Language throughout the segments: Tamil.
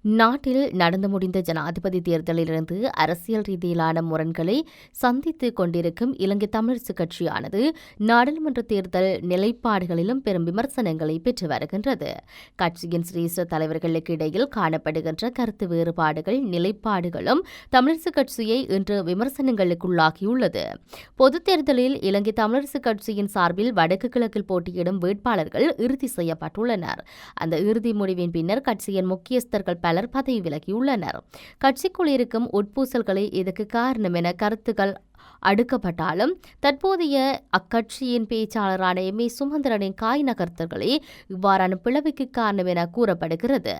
நாட்டில் நடந்து முடிந்த ஜனாதிபதி தேர்தலிலிருந்து அரசியல் ரீதியிலான முரண்களை சந்தித்துக் கொண்டிருக்கும் இலங்கை தமிழரசுக் கட்சியானது நாடாளுமன்ற தேர்தல் நிலைப்பாடுகளிலும் பெரும் விமர்சனங்களை பெற்று வருகின்றது. கட்சியின் சிரேஷ்ட தலைவர்களுக்கு இடையில் காணப்படுகின்ற கருத்து வேறுபாடுகள் நிலைப்பாடுகளும் தமிழரசுக் கட்சியை இன்று விமர்சனங்களுக்குள்ளாகியுள்ளது. பொதுத் தேர்தலில் இலங்கை தமிழரசுக் கட்சியின் சார்பில் வடக்கு கிழக்கில் போட்டியிடும் வேட்பாளர்கள் இறுதி செய்யப்பட்டுள்ளனர். அந்த இறுதி முடிவின் பின்னர் கட்சியின் முக்கியஸ்தர்கள் பலர் பதவி விலகியுள்ளனர். கட்சிக்குள் இருக்கும் உட்பூசல்களே இதற்கு காரணம் என கருத்துக்கள் அடுக்கப்பட்டாலும் தற்போதைய அக்கட்சியின் பேச்சாளரான எம். சுமந்திரனின் காய் நகர்த்தல்களே இவ்வாறான பிளவுக்கு காரணம் என கூறப்படுகிறது.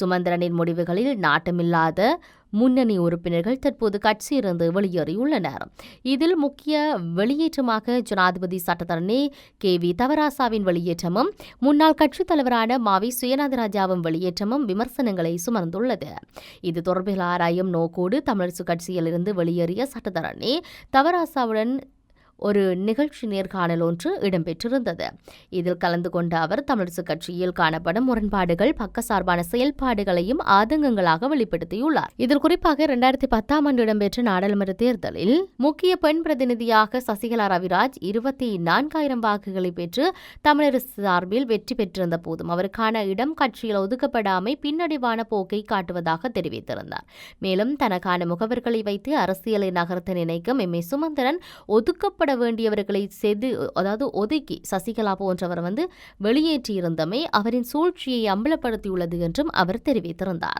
சுமந்திரனின் முடிவுகளில் நாட்டமில்லாத முன்னணி உறுப்பினர்கள் தற்போது கட்சியிலிருந்து வெளியேறியுள்ளனர். இதில் முக்கிய வெளியேற்றமாக ஜனாதிபதி சட்டத்தரணி KV தவராசாவின் வெளியேற்றமும் முன்னாள் கட்சித் தலைவரான மாவி சுயநாதராஜாவின் வெளியேற்றமும் விமர்சனங்களை சுமந்துள்ளது. இது தொடர்பில் ஆராயும் நோக்கோடு தமிழரசுக் கட்சியிலிருந்து வெளியேறிய சட்டத்தரணி தவராசாவுடன் ஒரு நிகழ்ச்சி நேர்காணல் ஒன்று இடம்பெற்றிருந்தது. இதில் கலந்து கொண்ட அவர் தமிழரசுக் கட்சியில் காணப்படும் முரண்பாடுகள் பக்கசார்பான செயல்பாடுகளையும் ஆதங்கங்களாக வெளிப்படுத்தியுள்ளார். இதில் குறிப்பாக 2010 ஆண்டு இடம்பெற்ற நாடாளுமன்ற தேர்தலில் முக்கிய பெண் பிரதிநிதியாக சசிகலா ரவிராஜ் 24,000 வாக்குகளை பெற்று தமிழரசு சார்பில் வெற்றி பெற்றிருந்த போதும் அவருக்கான இடம் கட்சியில் ஒதுக்கப்படாமை பின்னடைவான போக்கை காட்டுவதாக தெரிவித்திருந்தார். மேலும் தனக்கான முகவர்களை வைத்து அரசியலை நகர்த்த நினைக்கும் எம். சுமந்திரன் ஒதுக்கப்பட வேண்டியவர்களை ஒதுக்கி சசிகலா போன்றவர் வெளியேற்றியிருந்தமை அவரின் சூழ்ச்சியை அம்பலப்படுத்தியுள்ளது என்றும் அவர் தெரிவித்திருந்தார்.